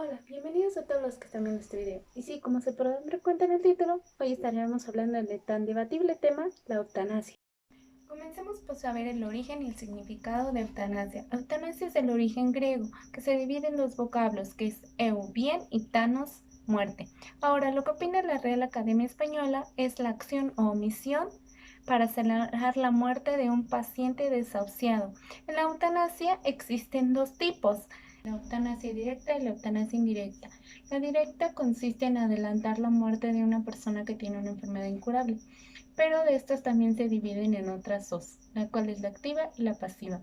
Hola, bienvenidos a todos los que están viendo este video. Y sí, como se podrán dar cuenta en el título, hoy estaremos hablando del tan debatible tema, la eutanasia. Comencemos pues a ver el origen y el significado de eutanasia. Eutanasia es el origen griego, que se divide en dos vocablos, que es eu, bien, y thanos, muerte. Ahora, lo que opina la Real Academia Española es la acción o omisión para acelerar la muerte de un paciente desahuciado. En la eutanasia existen dos tipos: la eutanasia directa y la eutanasia indirecta. La directa consiste en adelantar la muerte de una persona que tiene una enfermedad incurable, pero de estas también se dividen en otras dos, la cual es la activa y la pasiva.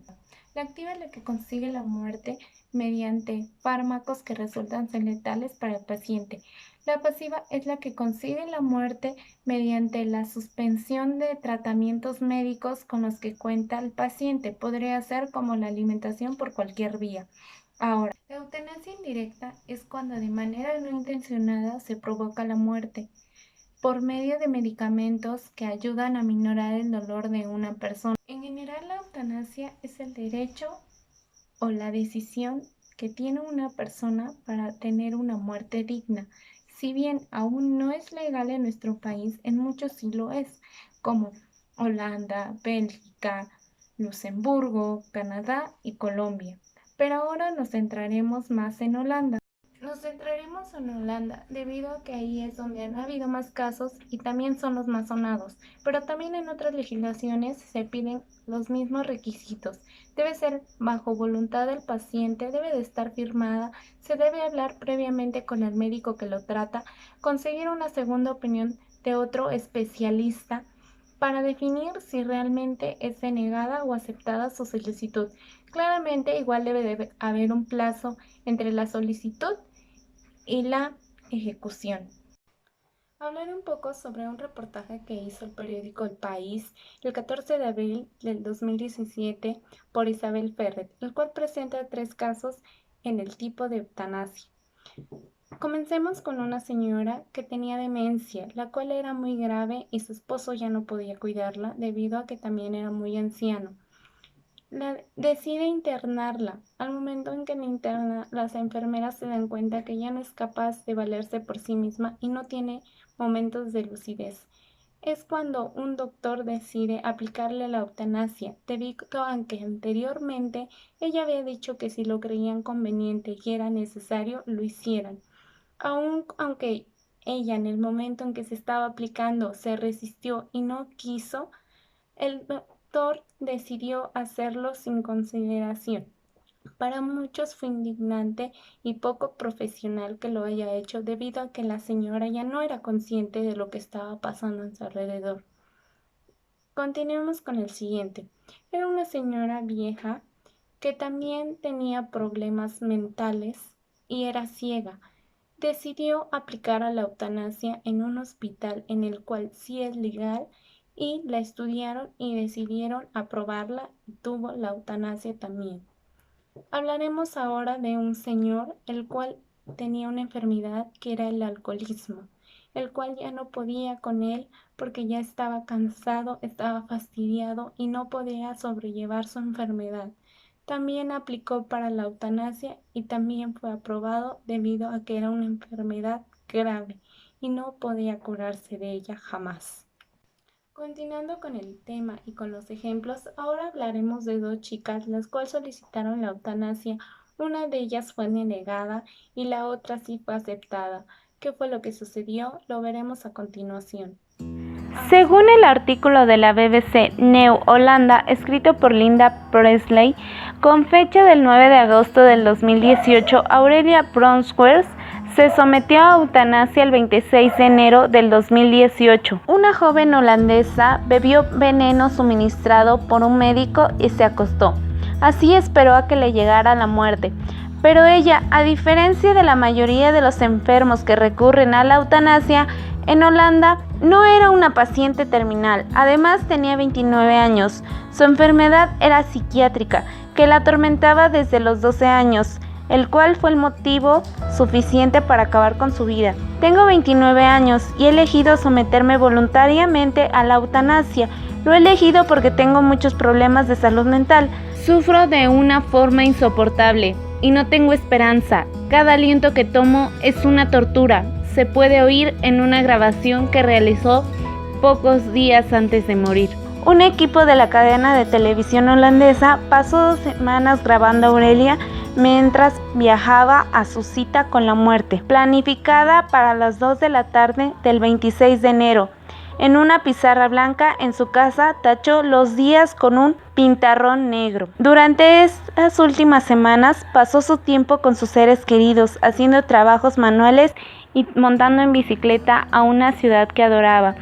La activa es la que consigue la muerte mediante fármacos que resultan ser letales para el paciente. La pasiva es la que consigue la muerte mediante la suspensión de tratamientos médicos con los que cuenta el paciente. Podría ser como la alimentación por cualquier vía. Ahora, la eutanasia indirecta es cuando de manera no intencionada se provoca la muerte por medio de medicamentos que ayudan a minorar el dolor de una persona. En general, la eutanasia es el derecho o la decisión que tiene una persona para tener una muerte digna. Si bien aún no es legal en nuestro país, en muchos sí lo es, como Holanda, Bélgica, Luxemburgo, Canadá y Colombia. Pero ahora nos centraremos más en Holanda. Nos centraremos en Holanda debido a que ahí es donde han habido más casos y también son los más sonados, pero también en otras legislaciones se piden los mismos requisitos. Debe ser bajo voluntad del paciente, debe de estar firmada, se debe hablar previamente con el médico que lo trata, conseguir una segunda opinión de otro especialista para definir si realmente es denegada o aceptada su solicitud. Claramente, igual debe de haber un plazo entre la solicitud y la ejecución. Hablaré un poco sobre un reportaje que hizo el periódico El País el 14 de abril del 2017 por Isabel Ferret, el cual presenta 3 casos en el tipo de eutanasia. Comencemos con una señora que tenía demencia, la cual era muy grave y su esposo ya no podía cuidarla debido a que también era muy anciano. Decide internarla. Al momento en que la interna, las enfermeras se dan cuenta que ella no es capaz de valerse por sí misma y no tiene momentos de lucidez. Es cuando un doctor decide aplicarle la eutanasia, debido a que anteriormente ella había dicho que si lo creían conveniente y era necesario, lo hicieran. Aunque ella en el momento en que se estaba aplicando se resistió y no quiso, el doctor decidió hacerlo sin consideración. Para muchos fue indignante y poco profesional que lo haya hecho debido a que la señora ya no era consciente de lo que estaba pasando en su alrededor. Continuemos con el siguiente. Era una señora vieja que también tenía problemas mentales y era ciega. Decidió aplicar a la eutanasia en un hospital en el cual sí es legal y la estudiaron y decidieron aprobarla y tuvo la eutanasia también. Hablaremos ahora de un señor el cual tenía una enfermedad que era el alcoholismo, el cual ya no podía con él porque ya estaba cansado, estaba fastidiado y no podía sobrellevar su enfermedad. También aplicó para la eutanasia y también fue aprobado debido a que era una enfermedad grave y no podía curarse de ella jamás. Continuando con el tema y con los ejemplos, ahora hablaremos de 2 chicas las cuales solicitaron la eutanasia. Una de ellas fue denegada y la otra sí fue aceptada. ¿Qué fue lo que sucedió? Lo veremos a continuación. Según el artículo de la BBC New Holanda, escrito por Linda Presley, con fecha del 9 de agosto del 2018, Aurelia Bronswers se sometió a eutanasia el 26 de enero del 2018. Una joven holandesa bebió veneno suministrado por un médico y se acostó. Así esperó a que le llegara la muerte. Pero ella, a diferencia de la mayoría de los enfermos que recurren a la eutanasia, en Holanda no era una paciente terminal, además tenía 29 años. Su enfermedad era psiquiátrica, que la atormentaba desde los 12 años, el cual fue el motivo suficiente para acabar con su vida. Tengo 29 años y he elegido someterme voluntariamente a la eutanasia. Lo he elegido porque tengo muchos problemas de salud mental. Sufro de una forma insoportable y no tengo esperanza. Cada aliento que tomo es una tortura. Se puede oír en una grabación que realizó pocos días antes de morir. Un equipo de la cadena de televisión holandesa pasó 2 semanas grabando a Aurelia mientras viajaba a su cita con la muerte, planificada para las 2 de la tarde del 26 de enero. En una pizarra blanca en su casa tachó los días con un pintarrón negro. Durante estas últimas semanas pasó su tiempo con sus seres queridos, haciendo trabajos manuales y montando en bicicleta a una ciudad que adoraba.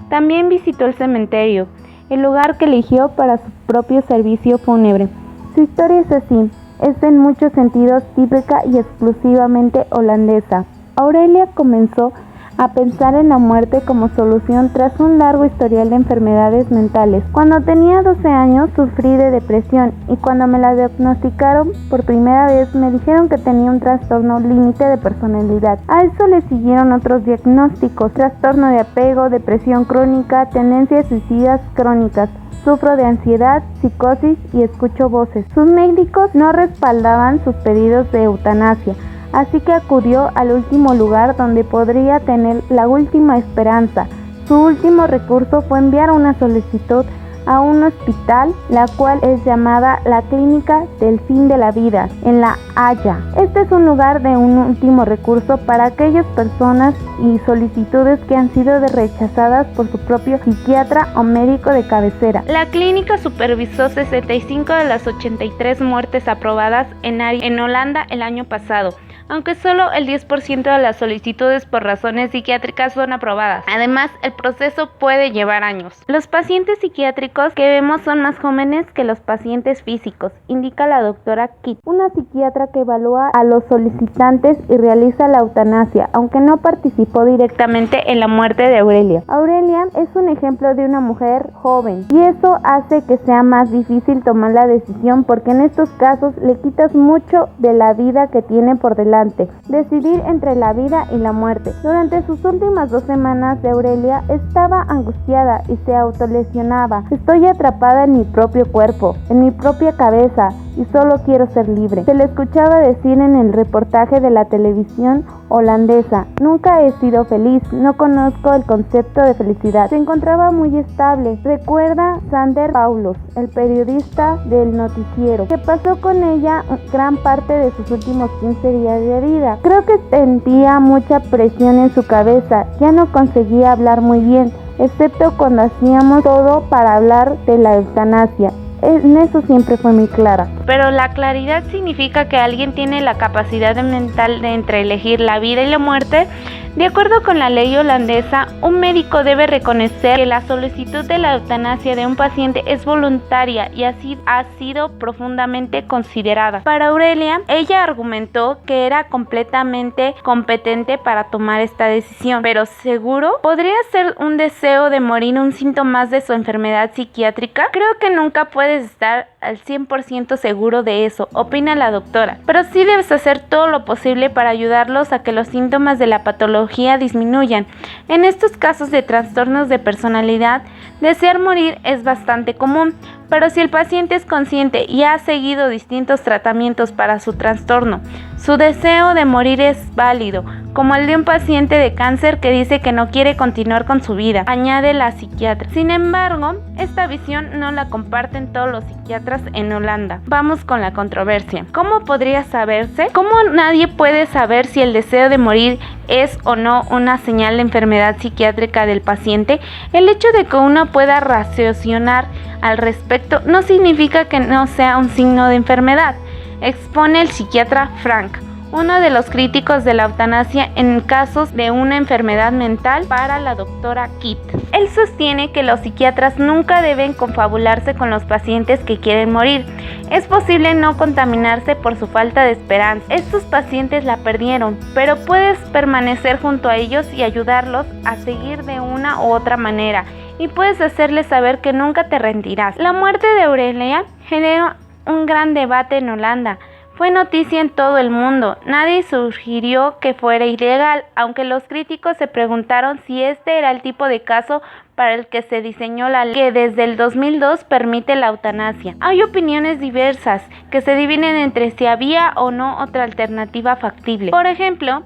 También visitó el cementerio, el lugar que eligió para su propio servicio fúnebre. Su historia es así, es en muchos sentidos típica y exclusivamente holandesa. Aurelia comenzó a pensar en la muerte como solución tras un largo historial de enfermedades mentales. Cuando tenía 12 años sufrí de depresión y cuando me la diagnosticaron por primera vez me dijeron que tenía un trastorno límite de personalidad. A eso le siguieron otros diagnósticos: trastorno de apego, depresión crónica, tendencias suicidas crónicas. Sufro de ansiedad, psicosis y escucho voces. Sus médicos no respaldaban sus pedidos de eutanasia, así que acudió al último lugar donde podría tener la última esperanza. Su último recurso fue enviar una solicitud a un hospital, la cual es llamada la Clínica del Fin de la Vida, en La Haya. Este es un lugar de un último recurso para aquellas personas y solicitudes que han sido rechazadas por su propio psiquiatra o médico de cabecera. La clínica supervisó 65 de las 83 muertes aprobadas en Holanda el año pasado, aunque solo el 10% de las solicitudes por razones psiquiátricas son aprobadas. Además, el proceso puede llevar años. Los pacientes psiquiátricos que vemos son más jóvenes que los pacientes físicos, indica la doctora Kitt, una psiquiatra que evalúa a los solicitantes y realiza la eutanasia, aunque no participó directamente en la muerte de Aurelia. Aurelia es un ejemplo de una mujer joven, y eso hace que sea más difícil tomar la decisión, porque en estos casos le quitas mucho de la vida que tiene por delante. Decidir entre la vida y la muerte. Durante sus últimas 2 semanas de Aurelia estaba angustiada y se autolesionaba. Estoy atrapada en mi propio cuerpo, en mi propia cabeza, y solo quiero ser libre. Se le escuchaba decir en el reportaje de la televisión holandesa: nunca he sido feliz, no conozco el concepto de felicidad. Se encontraba muy estable, recuerda Sander Paulus, el periodista del noticiero, que pasó con ella gran parte de sus últimos 15 días de vida. Creo que sentía mucha presión en su cabeza, ya no conseguía hablar muy bien, excepto cuando hacíamos todo para hablar de la eutanasia. En eso siempre fue muy clara. Pero la claridad significa que alguien tiene la capacidad mental de entre elegir la vida y la muerte. De acuerdo con la ley holandesa, un médico debe reconocer que la solicitud de la eutanasia de un paciente es voluntaria y así ha sido profundamente considerada. Para Aurelia, ella argumentó que era completamente competente para tomar esta decisión, pero ¿seguro? ¿Podría ser un deseo de morir un síntoma más de su enfermedad psiquiátrica? Creo que nunca puedes estar al 100% seguro de eso, opina la doctora, pero sí debes hacer todo lo posible para ayudarlos a que los síntomas de la patología disminuyan. En estos casos de trastornos de personalidad, desear morir es bastante común, pero si el paciente es consciente y ha seguido distintos tratamientos para su trastorno, su deseo de morir es válido, como el de un paciente de cáncer que dice que no quiere continuar con su vida, añade la psiquiatra. Sin embargo, esta visión no la comparten todos los psiquiatras en Holanda. Vamos con la controversia. ¿Cómo podría saberse? ¿Cómo nadie puede saber si el deseo de morir es o no una señal de enfermedad psiquiátrica del paciente? El hecho de que uno pueda racionar al respecto no significa que no sea un signo de enfermedad, expone el psiquiatra Frank, uno de los críticos de la eutanasia en casos de una enfermedad mental para la doctora Kitt. Él sostiene que los psiquiatras nunca deben confabularse con los pacientes que quieren morir. Es posible no contaminarse por su falta de esperanza. Estos pacientes la perdieron, pero puedes permanecer junto a ellos y ayudarlos a seguir de una u otra manera, y puedes hacerles saber que nunca te rendirás. La muerte de Aurelia generó un gran debate en Holanda. Fue noticia en todo el mundo. Nadie sugirió que fuera ilegal, aunque los críticos se preguntaron si este era el tipo de caso para el que se diseñó la ley que desde el 2002 permite la eutanasia. Hay opiniones diversas que se dividen entre si había o no otra alternativa factible. Por ejemplo,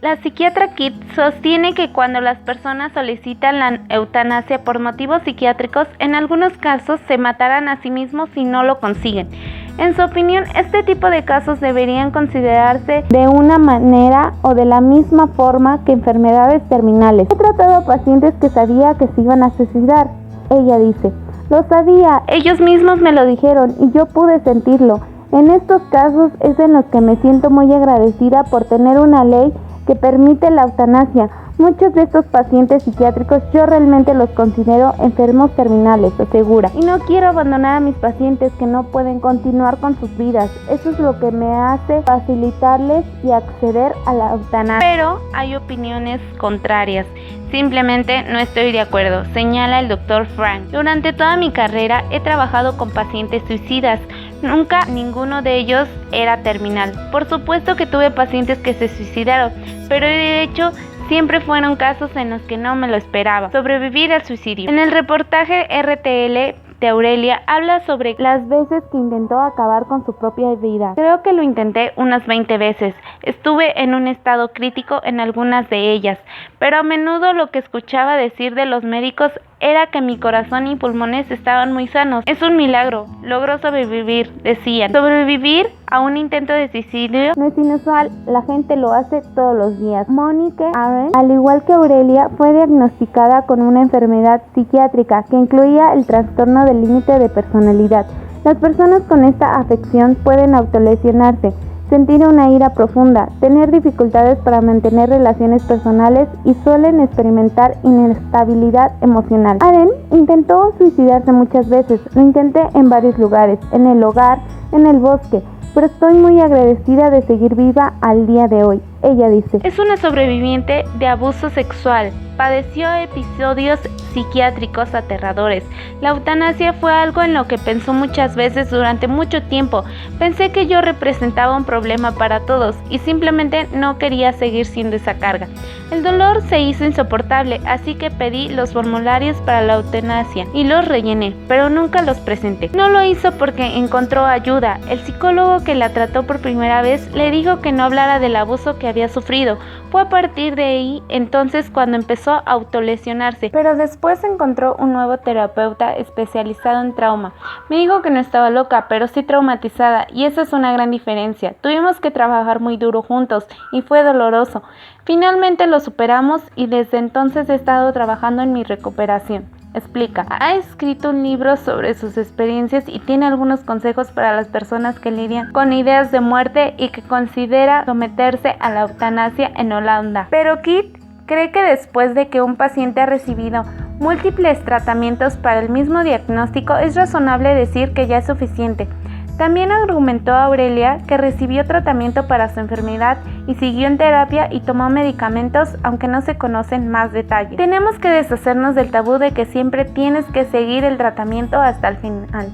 la psiquiatra Kitt sostiene que cuando las personas solicitan la eutanasia por motivos psiquiátricos, en algunos casos se matarán a sí mismos si no lo consiguen. En su opinión, este tipo de casos deberían considerarse de una manera o de la misma forma que enfermedades terminales. He tratado a pacientes que sabía que se iban a suicidar. Ella dice, lo sabía, ellos mismos me lo dijeron y yo pude sentirlo. En estos casos es en los que me siento muy agradecida por tener una ley que permite la eutanasia. Muchos de estos pacientes psiquiátricos yo realmente los considero enfermos terminales, asegura. Y no quiero abandonar a mis pacientes que no pueden continuar con sus vidas. Eso es lo que me hace facilitarles y acceder a la eutanasia. Pero hay opiniones contrarias. Simplemente no estoy de acuerdo, señala el Dr. Frank. Durante toda mi carrera he trabajado con pacientes suicidas. Nunca ninguno de ellos era terminal. Por supuesto que tuve pacientes que se suicidaron, pero de hecho siempre fueron casos en los que no me lo esperaba. Sobrevivir al suicidio. En el reportaje RTL de Aurelia habla sobre las veces que intentó acabar con su propia vida. Creo que lo intenté unas 20 veces. Estuve en un estado crítico en algunas de ellas, pero a menudo lo que escuchaba decir de los médicos era que mi corazón y pulmones estaban muy sanos. Es un milagro. Logró sobrevivir, decían. Sobrevivir a un intento de suicidio no es inusual. La gente lo hace todos los días. Monique Aaron, al igual que Aurelia, fue diagnosticada con una enfermedad psiquiátrica que incluía el trastorno del límite de personalidad. Las personas con esta afección pueden autolesionarse, sentir una ira profunda, tener dificultades para mantener relaciones personales y suelen experimentar inestabilidad emocional. Aren intentó suicidarse muchas veces. Lo intenté en varios lugares, en el hogar, en el bosque, pero estoy muy agradecida de seguir viva al día de hoy. Ella dice, es una sobreviviente de abuso sexual. Padeció episodios psiquiátricos aterradores. La eutanasia fue algo en lo que pensó muchas veces durante mucho tiempo. Pensé que yo representaba un problema para todos y simplemente no quería seguir siendo esa carga. El dolor se hizo insoportable, así que pedí los formularios para la eutanasia y los rellené, pero nunca los presenté. No lo hizo porque encontró ayuda. El psicólogo que la trató por primera vez le dijo que no hablara del abuso que había sufrido. Fue a partir de ahí entonces cuando empezó a autolesionarse, pero después encontró un nuevo terapeuta especializado en trauma. Me dijo que no estaba loca, pero sí traumatizada, y esa es una gran diferencia. Tuvimos que trabajar muy duro juntos y fue doloroso. Finalmente lo superamos y desde entonces he estado trabajando en mi recuperación. Explica, ha escrito un libro sobre sus experiencias y tiene algunos consejos para las personas que lidian con ideas de muerte y que considera someterse a la eutanasia en Holanda. Pero Kitt cree que después de que un paciente ha recibido múltiples tratamientos para el mismo diagnóstico, es razonable decir que ya es suficiente. También argumentó Aurelia que recibió tratamiento para su enfermedad y siguió en terapia y tomó medicamentos, aunque no se conocen más detalles. Tenemos que deshacernos del tabú de que siempre tienes que seguir el tratamiento hasta el final,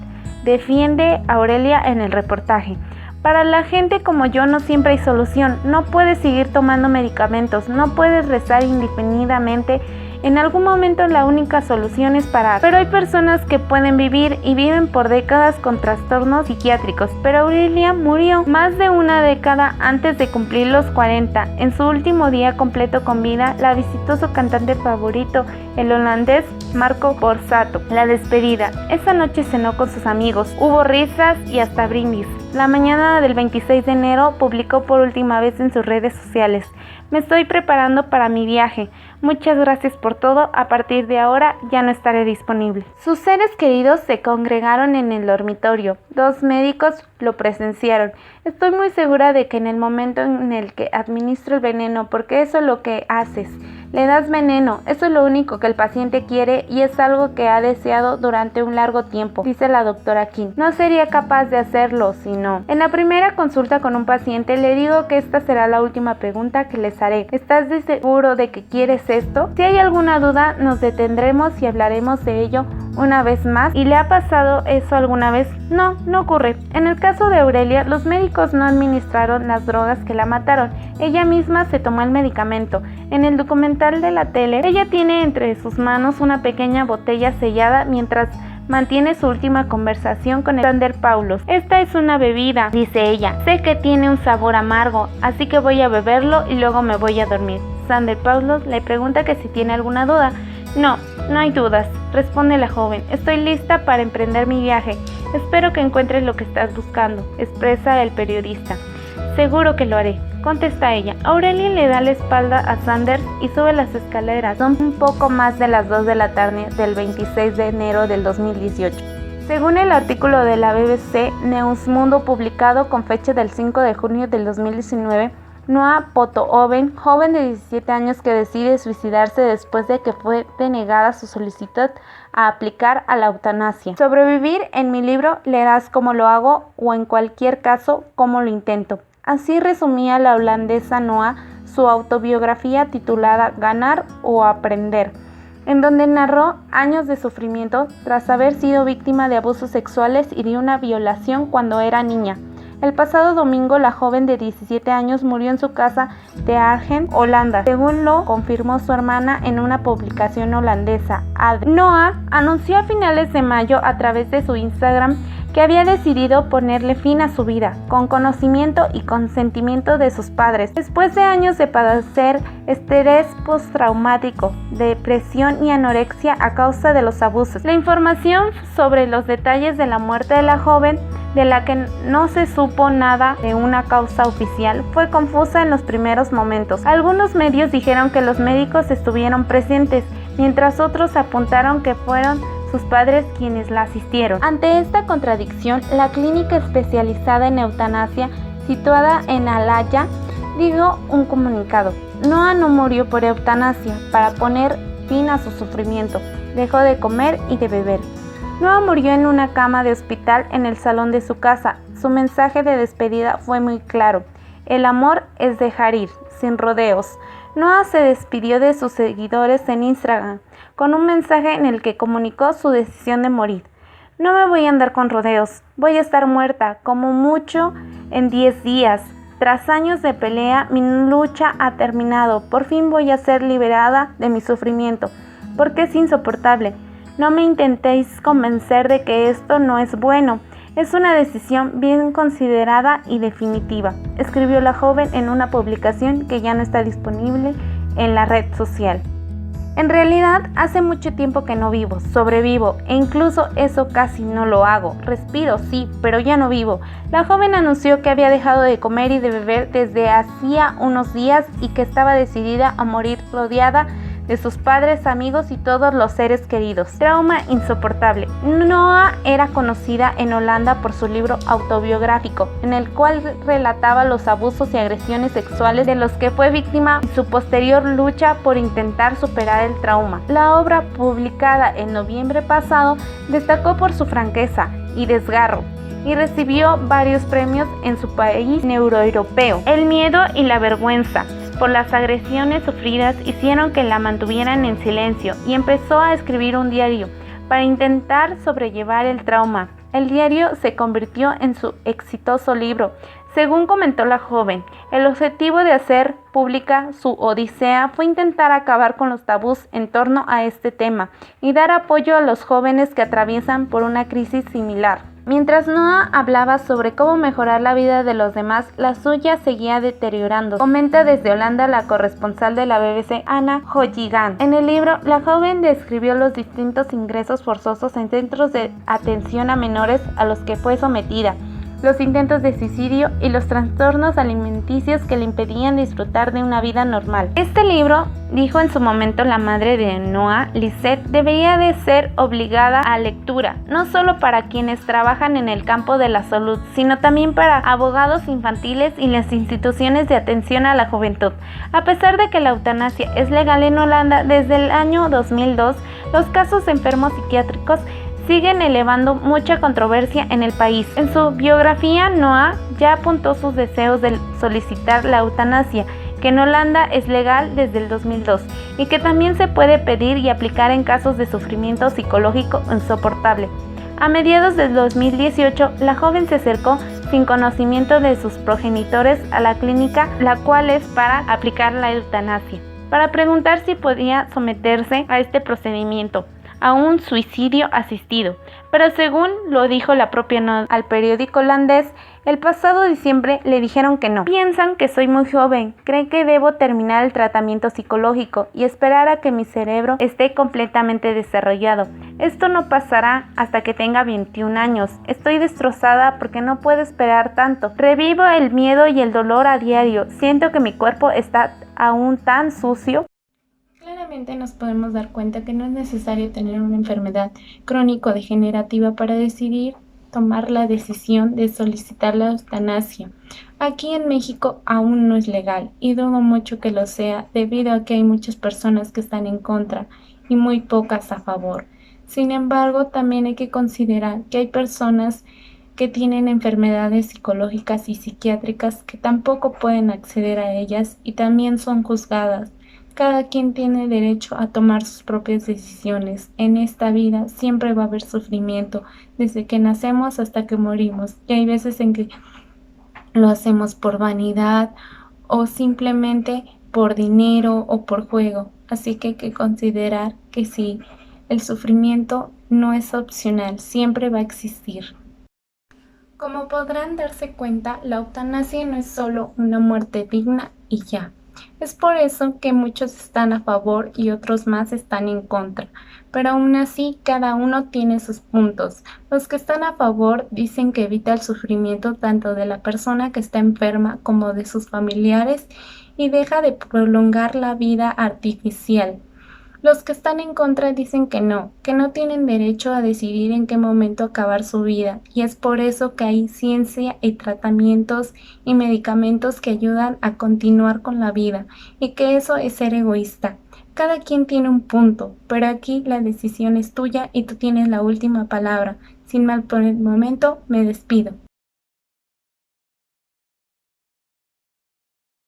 defiende Aurelia en el reportaje. Para la gente como yo no siempre hay solución. No puedes seguir tomando medicamentos, no puedes rezar indefinidamente. En algún momento la única solución es parar. Pero hay personas que pueden vivir y viven por décadas con trastornos psiquiátricos. Pero Aurelia murió más de una década antes de cumplir los 40. En su último día completo con vida, la visitó su cantante favorito, el holandés Marco Borsato. La despedida. Esa noche cenó con sus amigos. Hubo risas y hasta brindis. La mañana del 26 de enero publicó por última vez en sus redes sociales: me estoy preparando para mi viaje. Muchas gracias por todo. A partir de ahora ya no estaré disponible. Sus seres queridos se congregaron en el dormitorio. 2 médicos lo presenciaron. Estoy muy segura de que en el momento en el que administro el veneno, porque eso es lo que haces, le das veneno, eso es lo único que el paciente quiere y es algo que ha deseado durante un largo tiempo, dice la doctora King. No sería capaz de hacerlo si no. En la primera consulta con un paciente le digo que esta será la última pregunta que les haré. ¿Estás seguro de que quieres esto? Si hay alguna duda nos detendremos y hablaremos de ello una vez más. ¿Y le ha pasado eso alguna vez? No, no ocurre. En el caso de Aurelia, los médicos no administraron las drogas que la mataron. Ella misma se tomó el medicamento. En el documental de la tele, ella tiene entre sus manos una pequeña botella sellada mientras mantiene su última conversación con Sander Paulos. Esta es una bebida, dice ella. Sé que tiene un sabor amargo, así que voy a beberlo y luego me voy a dormir. Sander Paulos le pregunta que si tiene alguna duda. No, no hay dudas, responde la joven. Estoy lista para emprender mi viaje. Espero que encuentres lo que estás buscando, expresa el periodista. Seguro que lo haré, contesta ella. Aurelia le da la espalda a Sanders y sube las escaleras. Son un poco más de las 2 de la tarde del 26 de enero del 2018. Según el artículo de la BBC Newsmundo publicado con fecha del 5 de junio del 2019, Noa Pothoven, joven de 17 años que decide suicidarse después de que fue denegada su solicitud a aplicar a la eutanasia. Sobrevivir en mi libro leerás cómo lo hago o en cualquier caso cómo lo intento. Así resumía la holandesa Noa su autobiografía titulada Ganar o Aprender, en donde narró años de sufrimiento tras haber sido víctima de abusos sexuales y de una violación cuando era niña. El pasado domingo, la joven de 17 años murió en su casa de Arnhem, Holanda, según lo confirmó su hermana en una publicación holandesa. Noa anunció a finales de mayo a través de su Instagram que había decidido ponerle fin a su vida, con conocimiento y consentimiento de sus padres, después de años de padecer estrés postraumático, depresión y anorexia a causa de los abusos. La información sobre los detalles de la muerte de la joven, de la que no se supo nada de una causa oficial, fue confusa en los primeros momentos. Algunos medios dijeron que los médicos estuvieron presentes, mientras otros apuntaron que fueron sus padres quienes la asistieron. Ante esta contradicción, la clínica especializada en eutanasia, situada en Alaya, dio un comunicado. Noa no murió por eutanasia para poner fin a su sufrimiento. Dejó de comer y de beber. Noa murió en una cama de hospital en el salón de su casa. Su mensaje de despedida fue muy claro. El amor es dejar ir, sin rodeos. Noa se despidió de sus seguidores en Instagram con un mensaje en el que comunicó su decisión de morir. No me voy a andar con rodeos, voy a estar muerta, como mucho en 10 días. Tras años de pelea, mi lucha ha terminado. Por fin voy a ser liberada de mi sufrimiento, porque es insoportable. No me intentéis convencer de que esto no es bueno. Es una decisión bien considerada y definitiva, escribió la joven en una publicación que ya no está disponible en la red social. En realidad, hace mucho tiempo que no vivo, sobrevivo, e incluso eso casi no lo hago. Respiro, sí, pero ya no vivo. La joven anunció que había dejado de comer y de beber desde hacía unos días y que estaba decidida a morir rodeada de sus padres, amigos y todos los seres queridos. Trauma insoportable. Noa era conocida en Holanda por su libro autobiográfico, en el cual relataba los abusos y agresiones sexuales de los que fue víctima y su posterior lucha por intentar superar el trauma. La obra, publicada en noviembre pasado, destacó por su franqueza y desgarro, y recibió varios premios en su país neuroeuropeo. El miedo y la vergüenza por las agresiones sufridas hicieron que la mantuvieran en silencio y empezó a escribir un diario para intentar sobrellevar el trauma. El diario se convirtió en su exitoso libro. Según comentó la joven, el objetivo de hacer pública su odisea fue intentar acabar con los tabús en torno a este tema y dar apoyo a los jóvenes que atraviesan por una crisis similar. Mientras Noa hablaba sobre cómo mejorar la vida de los demás, la suya seguía deteriorando, comenta desde Holanda la corresponsal de la BBC, Anna Hojigan. En el libro, la joven describió los distintos ingresos forzosos en centros de atención a menores a los que fue sometida, los intentos de suicidio y los trastornos alimenticios que le impedían disfrutar de una vida normal. Este libro, dijo en su momento la madre de Noa, Lisette, debería de ser obligada a lectura, no solo para quienes trabajan en el campo de la salud, sino también para abogados infantiles y las instituciones de atención a la juventud. A pesar de que la eutanasia es legal en Holanda desde el año 2002, los casos de enfermos psiquiátricos siguen elevando mucha controversia en el país. En su biografía, Noa ya apuntó sus deseos de solicitar la eutanasia, que en Holanda es legal desde el 2002 y que también se puede pedir y aplicar en casos de sufrimiento psicológico insoportable. A mediados del 2018, la joven se acercó sin conocimiento de sus progenitores a la clínica, la cual es para aplicar la eutanasia, para preguntar si podía someterse a este procedimiento, a un suicidio asistido. Pero según lo dijo la propia nota al periódico holandés, el pasado diciembre le dijeron que no. Piensan que soy muy joven, creen que debo terminar el tratamiento psicológico y esperar a que mi cerebro esté completamente desarrollado. Esto no pasará hasta que tenga 21 años. Estoy destrozada porque no puedo esperar tanto. Revivo el miedo y el dolor a diario. Siento que mi cuerpo está aún tan sucio. Claramente nos podemos dar cuenta que no es necesario tener una enfermedad crónico-degenerativa para decidir tomar la decisión de solicitar la eutanasia. Aquí en México aún no es legal y dudo mucho que lo sea debido a que hay muchas personas que están en contra y muy pocas a favor. Sin embargo, también hay que considerar que hay personas que tienen enfermedades psicológicas y psiquiátricas que tampoco pueden acceder a ellas y también son juzgadas. Cada quien tiene derecho a tomar sus propias decisiones. En esta vida siempre va a haber sufrimiento, desde que nacemos hasta que morimos. Y hay veces en que lo hacemos por vanidad o simplemente por dinero o por juego. Así que hay que considerar que sí, el sufrimiento no es opcional, siempre va a existir. Como podrán darse cuenta, la eutanasia no es solo una muerte digna y ya. Es por eso que muchos están a favor y otros más están en contra, pero aún así cada uno tiene sus puntos. Los que están a favor dicen que evita el sufrimiento tanto de la persona que está enferma como de sus familiares y deja de prolongar la vida artificial. Los que están en contra dicen que no tienen derecho a decidir en qué momento acabar su vida, y es por eso que hay ciencia y tratamientos y medicamentos que ayudan a continuar con la vida, y que eso es ser egoísta. Cada quien tiene un punto, pero aquí la decisión es tuya y tú tienes la última palabra. Sin mal por el momento, me despido.